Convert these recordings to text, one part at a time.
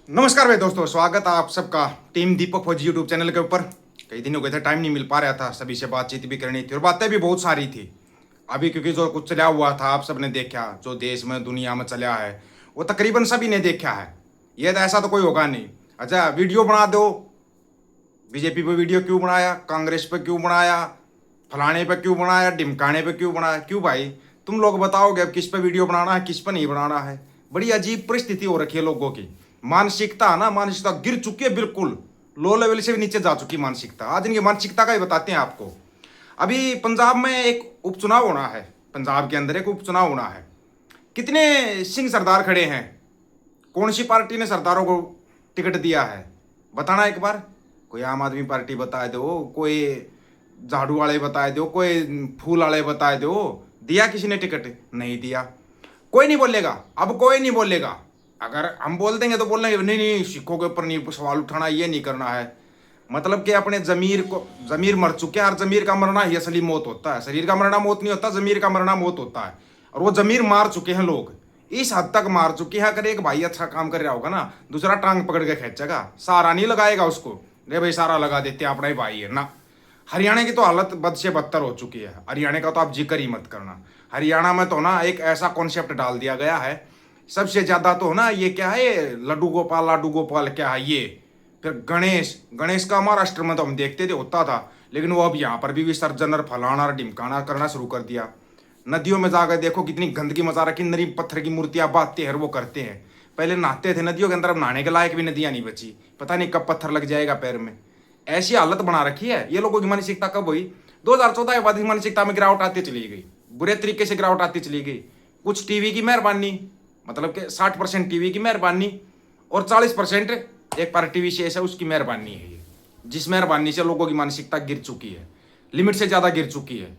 नमस्कार भाई दोस्तों, स्वागत है आप सबका टीम दीपक फौजी यूट्यूब चैनल के ऊपर। कई दिन हो गए थे, टाइम नहीं मिल पा रहा था, सभी से बातचीत भी करनी थी और बातें भी बहुत सारी थी। अभी क्योंकि जो कुछ चला हुआ था आप सबने देखा, जो देश में दुनिया में चला है वो तकरीबन सभी ने देखा है। ये तो ऐसा तो कोई होगा नहीं। अच्छा, वीडियो बना दो, बीजेपी पे वीडियो क्यों बनाया, कांग्रेस पे क्यों बनाया, फलाने पे क्यों बनाया, ढिमकाने पे क्यों बनाया, क्यों भाई? तुम लोग बताओगे अब किस पे वीडियो बनाना है, किस पे नहीं बनाना है। बड़ी अजीब परिस्थिति हो रखी है लोगों की। मानसिकता ना, मानसिकता गिर चुकी है, बिल्कुल लो लेवल से भी नीचे जा चुकी मानसिकता। आज इनकी मानसिकता का ही बताते हैं आपको। अभी पंजाब में एक उपचुनाव होना है, पंजाब के अंदर एक उपचुनाव होना है। कितने सिंह सरदार खड़े हैं? कौन सी पार्टी ने सरदारों को टिकट दिया है, बताना एक बार। कोई आम आदमी पार्टी बता दो, कोई झाड़ू वाले बता दो, कोई फूल वाले बता दो। दिया किसी ने टिकट? नहीं दिया। कोई नहीं बोलेगा, अब कोई नहीं बोलेगा। अगर हम बोल देंगे तो बोल देंगे नहीं नहीं, सिखों के ऊपर नहीं सवाल उठाना, ये नहीं करना है। मतलब कि अपने जमीर को, जमीर मर चुके हैं और जमीर का मरना ही असली मौत होता है। शरीर का मरना मौत नहीं होता, जमीर का मरना मौत होता है। और वो जमीर मार चुके हैं लोग, इस हद तक मार चुके हैं। अगर एक भाई अच्छा काम कर रहा होगा ना, दूसरा टांग पकड़ के खींचेगा, सारा नहीं लगाएगा उसको। रे भाई सारा लगा देते हैं, अपना ही भाई है ना। हरियाणा की तो हालत बद से बदतर हो चुकी है। हरियाणा का तो आप जिक्र ही मत करना। हरियाणा में तो ना एक ऐसा कॉन्सेप्ट डाल दिया गया है, सबसे ज्यादा तो ना ये क्या है, लाडू गोपाल क्या है ये। फिर गणेश, गणेश का महाराष्ट्र में तो हम देखते थे होता था, लेकिन वो अब यहाँ पर भी विसर्जन और फलाना और ढिमकाना करना शुरू कर दिया। नदियों में जाकर देखो कितनी गंदगी मचा रखी, नरी पत्थर की मूर्तियां बांधते हैं, वो करते हैं। पहले नहाते थे नदियों के अंदर, अब नहाने के लायक भी नदियां नहीं बची। पता नहीं कब पत्थर लग जाएगा पैर में। ऐसी हालत बना रखी है। ये लोगों की मानसिकता कब हुई? 2014 के बाद मानसिकता में गिरावट आती चली गई, बुरे तरीके से गिरावट आती चली गई। कुछ टीवी की मेहरबानी, मतलब कि 60% टीवी की मेहरबानी और 40% एक पार्टी विशेष है उसकी मेहरबानी है ये, जिस मेहरबानी से लोगों की मानसिकता गिर चुकी है, लिमिट से ज्यादा गिर चुकी है।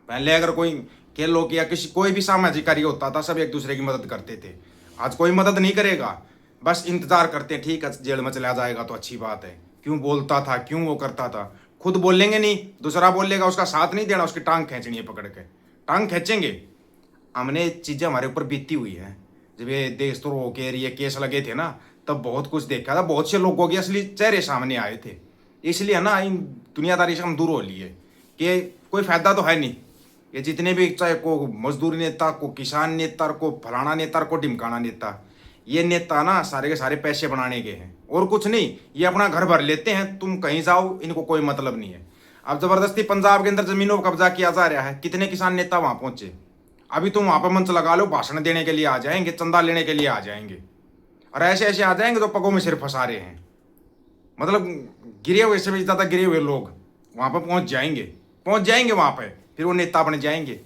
पहले अगर कोई खेल लोग या किसी कोई भी सामाजिक कार्य होता था, सब एक दूसरे की मदद करते थे। आज कोई मदद नहीं करेगा, बस इंतजार करते हैं, ठीक है जेल में चला जाएगा तो अच्छी बात है। क्यों बोलता था, क्यों वो करता था? खुद बोलेंगे नहीं, दूसरा बोलेगा, उसका साथ नहीं देना, उसकी टांग खींचनी है पकड़ के, टांग खींचेंगे। हमने चीजें हमारे ऊपर बीती हुई है। जब ये देशद्रोह के ये केस लगे थे ना, तब बहुत कुछ देखा था, बहुत से लोगों के असली चेहरे सामने आए थे। इसलिए ना इन दुनियादारी से हम दूर हो लिए कि कोई फायदा तो है नहीं। ये जितने भी, चाहे को मजदूर नेता, को किसान नेता, को फलाना नेता, को ढिमकाना नेता, ये नेता ना सारे के सारे पैसे बनाने के हैं और कुछ नहीं। ये अपना घर भर लेते हैं, तुम कहीं जाओ, इनको कोई मतलब नहीं है। अब जबरदस्ती पंजाब के अंदर जमीनों पर कब्जा किया जा रहा है। कितने किसान नेता वहां पहुंचे? अभी तुम वहां पर मंच लगा लो, भाषण देने के लिए आ जाएंगे, चंदा लेने के लिए आ जाएंगे, और ऐसे ऐसे आ जाएंगे तो पगों में सिर फंसा रहे हैं। मतलब गिरे हुए से भी ज्यादा गिरे हुए लोग वहां पर पहुंच जाएंगे वहां पर, फिर वो नेता बन जाएंगे।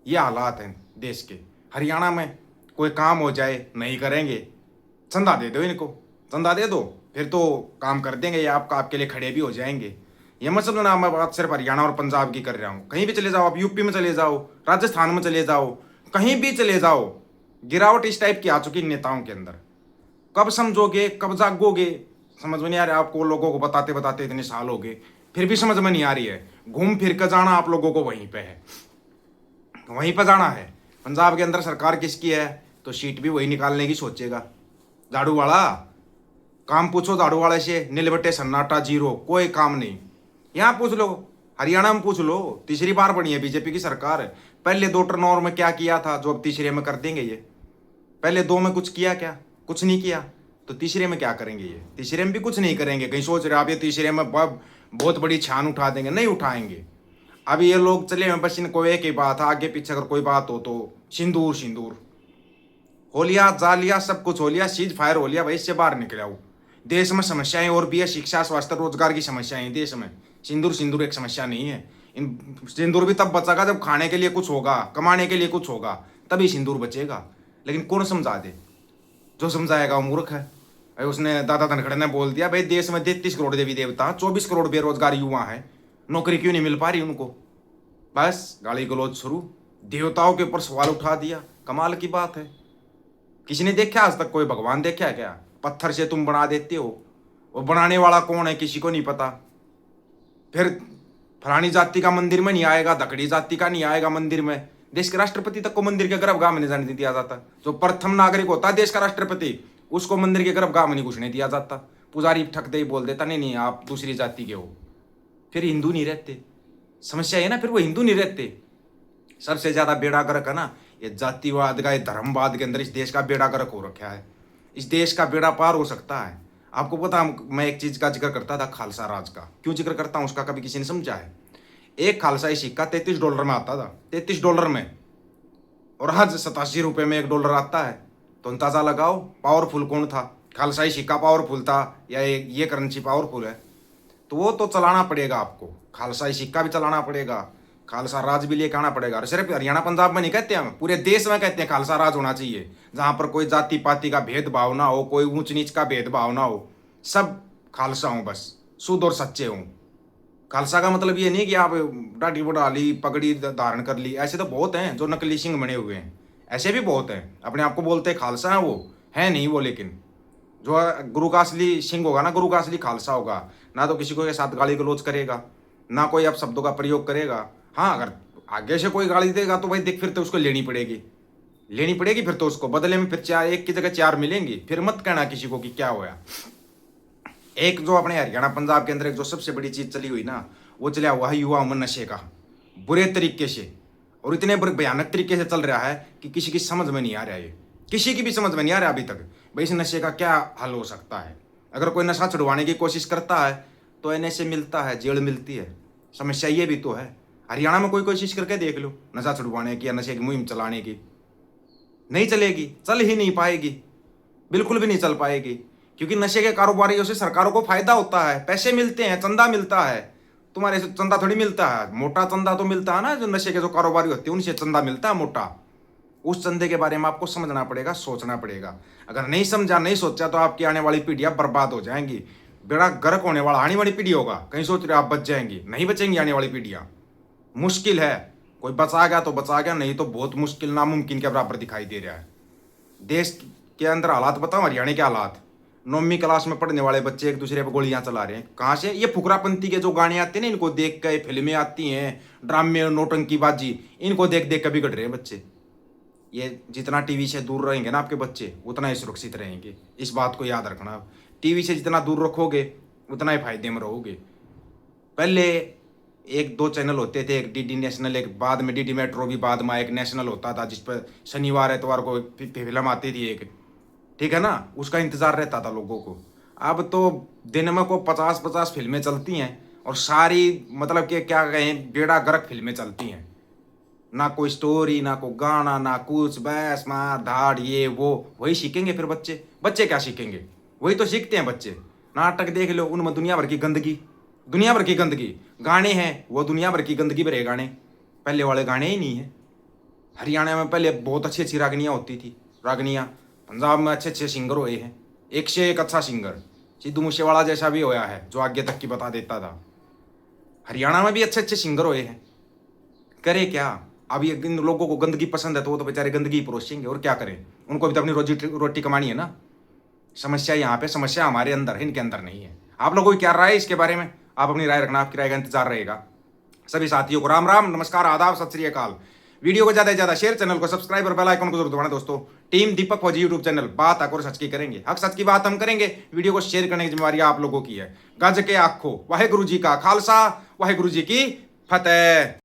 ये हालात हैं देश के। हरियाणा में कोई काम हो जाए नहीं करेंगे, चंदा दे दो इनको, चंदा दे दो, फिर तो काम कर देंगे, ये आपका आपके लिए खड़े भी हो जाएंगे। ये मत समझना मैं बात सिर्फ हरियाणा और पंजाब की कर रहा हूँ। कहीं भी चले जाओ, आप यूपी में चले जाओ, राजस्थान में चले जाओ, कहीं भी चले जाओ, गिरावट इस टाइप की आ चुकी नेताओं के अंदर। कब समझोगे, कब जागोगे, समझ में नहीं आ रहा आपको। लोगों को बताते बताते इतने साल हो गए, फिर भी समझ में नहीं आ रही है। घूम फिर कर जाना आप लोगों को वहीं पे है, वहीं पर जाना है। पंजाब के अंदर सरकार किसकी है तो सीट भी वही निकालने की सोचेगा। झाड़ू वाला, काम पूछो झाड़ू वाले से, नीलबट्टे सन्नाटा जीरो, कोई काम नहीं। यहाँ पूछ लो, हरियाणा में पूछ लो, तीसरी बार बनी है बीजेपी की सरकार। पहले दो टर्नओवर में क्या किया था जो अब तीसरे में कर देंगे ये? पहले दो में कुछ किया क्या? कुछ नहीं किया, तो तीसरे में क्या करेंगे ये? तीसरे में भी कुछ नहीं करेंगे। कहीं सोच रहे आप ये तीसरे में बहुत बड़ी छान उठा देंगे? नहीं उठाएंगे। अभी ये लोग चले हैं, बस इनको एक ही बात है, आगे पीछे अगर कोई बात हो तो सिंदूर सिंदूर हो लिया, जा लिया, सब कुछ हो लिया, सीज फायर हो लिया, भाई इससे बाहर निकले आओ। देश में समस्याएं और भी है, शिक्षा, स्वास्थ्य, रोजगार की समस्याएं देश में। सिंदूर सिंदूर एक समस्या नहीं है। इन सिंदूर भी तब बचेगा जब खाने के लिए कुछ होगा, कमाने के लिए कुछ होगा, तभी सिंदूर बचेगा। लेकिन कौन समझा दे? जो समझाएगा वो मूर्ख है। भाई उसने, दादा धनखड़ ने बोल दिया, भाई देश में 33 करोड़ देवी देवता, 24 करोड़ बेरोजगार युवा है, नौकरी क्यों नहीं मिल पा रही उनको? बस गाली गलौज शुरू, देवताओं के ऊपर सवाल उठा दिया। कमाल की बात है। किसी ने देखा आज तक? कोई भगवान देखा है क्या? पत्थर से तुम बना देते हो, वो बनाने वाला कौन है किसी को नहीं पता। फिर फलानी जाति का मंदिर में नहीं आएगा, धकड़ी जाति का नहीं आएगा मंदिर में। देश के राष्ट्रपति तक को मंदिर के गर्भगृह में नहीं जाने दिया जाता। जो प्रथम नागरिक होता है देश का राष्ट्रपति, उसको मंदिर के गर्भगृह में नहीं घुसने दिया जाता। पुजारी ठकते ही बोल देता नहीं नहीं आप दूसरी जाति के हो, फिर हिंदू नहीं रहते। समस्या है ना, फिर वो हिंदू नहीं रहते। सबसे ज्यादा बेड़ा गर्क है ना ये जातिवाद का, ये धर्मवाद के अंदर इस देश का बेड़ा गर्क हो रखा है। इस देश का बेड़ा पार हो सकता है। आपको पता, मैं एक चीज का जिक्र करता था, खालसा राज का। क्यों जिक्र करता हूं उसका, कभी किसी ने समझा है? एक खालसाई सिक्का $33 में आता था, $33 में, और आज ₹87 में $1 आता है। तो अंदाजा लगाओ पावरफुल कौन था? खालसाई सिक्का पावरफुल था या ये करेंसी पावरफुल है? तो वो तो चलाना पड़ेगा आपको, खालसाई सिक्का भी चलाना पड़ेगा, खालसा राज भी लेके आना पड़ेगा। और सिर्फ हरियाणा पंजाब में नहीं कहते हम, पूरे देश में कहते हैं खालसा राज होना चाहिए, जहां पर कोई जाति पाति का भेदभाव ना हो, कोई ऊंच नीच का भेदभाव ना हो, सब खालसा हों, बस शुद्ध और सच्चे हों। खालसा का मतलब ये नहीं कि आप दाढ़ी बढ़ा ली, पगड़ी धारण कर ली। ऐसे तो बहुत हैं जो नकली सिंह बने हुए हैं, ऐसे भी बहुत हैं, अपने आप को बोलते हैं खालसा हैं, वो है नहीं वो। लेकिन जो गुरु का असली सिंह होगा ना, गुरु का असली खालसा होगा, ना तो किसी को के साथ गाली गलौज करेगा, ना कोई अब शब्दों का प्रयोग करेगा। हाँ, अगर आगे से कोई गाली देगा तो भाई देख, फिर तो उसको लेनी पड़ेगी, लेनी पड़ेगी फिर तो उसको बदले में। फिर चार, एक की जगह चार मिलेंगी। फिर मत कहना किसी को कि क्या होया। एक जो अपने हरियाणा पंजाब के अंदर एक जो सबसे बड़ी चीज चली हुई ना, वो चला हुआ है युवा उमर नशे का, बुरे तरीके से, और इतने भयानक तरीके से चल रहा है कि किसी की समझ में नहीं आ रहा है। ये किसी की भी समझ में नहीं आ रहा अभी तक भाई इस नशे का क्या हल हो सकता है। अगर कोई नशा छुड़वाने की कोशिश करता है तो NSA मिलता है, जेल मिलती है। समस्या ये भी तो है। हरियाणा में कोई कोशिश करके देख लो नशा छुड़वाने की या नशे की मुहिम चलाने की, नहीं चलेगी, चल ही नहीं पाएगी, बिल्कुल भी नहीं चल पाएगी। क्योंकि नशे के कारोबारियों से सरकारों को फायदा होता है, पैसे मिलते हैं, चंदा मिलता है। तुम्हारे से चंदा थोड़ी मिलता है, मोटा चंदा तो मिलता है ना, जो नशे के जो कारोबारी होते हैं उनसे चंदा मिलता है मोटा। उस चंदे के बारे में आपको समझना पड़ेगा, सोचना पड़ेगा। अगर नहीं समझा, नहीं सोचा तो आपकी आने वाली पीढ़ियां बर्बाद हो जाएंगी। बेड़ा गर्क होने वाला आने वाली पीढ़ी होगा। कहीं सोच रहे आप बच जाएंगी, नहीं बचेंगी आने वाली पीढ़ियां। मुश्किल है, कोई बचा गया तो बचा गया, नहीं तो बहुत मुश्किल, नामुमकिन के बराबर दिखाई दे रहा है। देश के अंदर हालात बताओ, हरियाणा के हालात। 9वीं क्लास में पढ़ने वाले बच्चे एक दूसरे पर गोलियां चला रहे हैं। कहाँ से? ये फुकरापंथी के जो गाने आते हैं ना, इनको देख कर, फिल्में आती हैं, ड्रामे, नौटंकीबाजी, इनको देख देख कर बिगड़ रहे हैं बच्चे। ये जितना टीवी से दूर रहेंगे ना आपके बच्चे, उतना ही सुरक्षित रहेंगे। इस बात को याद रखना। टीवी से जितना दूर रखोगे उतना ही फायदे में रहोगे। पहले 1-2 चैनल होते थे, एक DD नेशनल, एक बाद में DD मेट्रो भी बाद में एक नेशनल होता था, जिस पर शनिवार एतवार को फिल्म आती थी एक, ठीक है ना, उसका इंतजार रहता था लोगों को। अब तो दिन में को 50-50 फिल्में चलती हैं, और सारी मतलब कि क्या कहें, बेड़ा गर्क फिल्में चलती हैं। ना कोई स्टोरी, ना कोई गाना, ना कुछ, बस मार धाड़ ये वो। वही सीखेंगे फिर बच्चे। बच्चे क्या सीखेंगे? वही तो सीखते हैं बच्चे। नाटक देख लो, उनमें दुनिया भर की गंदगी, दुनिया भर की गंदगी। गाने हैं वो दुनिया भर की गंदगी भरे गाने, पहले वाले गाने ही नहीं है। हरियाणा में पहले बहुत अच्छी अच्छी रागनियाँ होती थी, रागनियाँ। पंजाब में अच्छे अच्छे सिंगर हुए हैं, एक से एक अच्छा सिंगर। सिद्धू मूसेवाला जैसा भी होया है जो आगे तक की बता देता था। हरियाणा में भी अच्छे अच्छे सिंगर हुए हैं। करे क्या? अब ये इन लोगों को गंदगी पसंद है तो वो तो बेचारे गंदगी परोसेंगे, और क्या करें, उनको भी तो अपनी रोजी रोटी कमानी है ना। समस्या यहाँ पे, समस्या हमारे अंदर है, इनके अंदर नहीं है। आप लोगों की क्या राय है इसके बारे में? आप अपनी राय रखना, आपकी राय का इंतजार रहेगा। सभी साथियों को राम राम, नमस्कार, आदाब, सत श्री अकाल। वीडियो को ज्यादा से ज्यादा शेयर, चैनल को सब्सक्राइब और बेल आइकन को जरूर दबाना दोस्तों। टीम दीपक फौजी यूट्यूब चैनल, बात हक और सच की करेंगे, हक सच की बात हम करेंगे। वीडियो को शेयर करने की जिम्मेवारी आप लोगों की है। गज के आखो, वाहेगुरु जी का खालसा, वाहेगुरु जी की फतेह।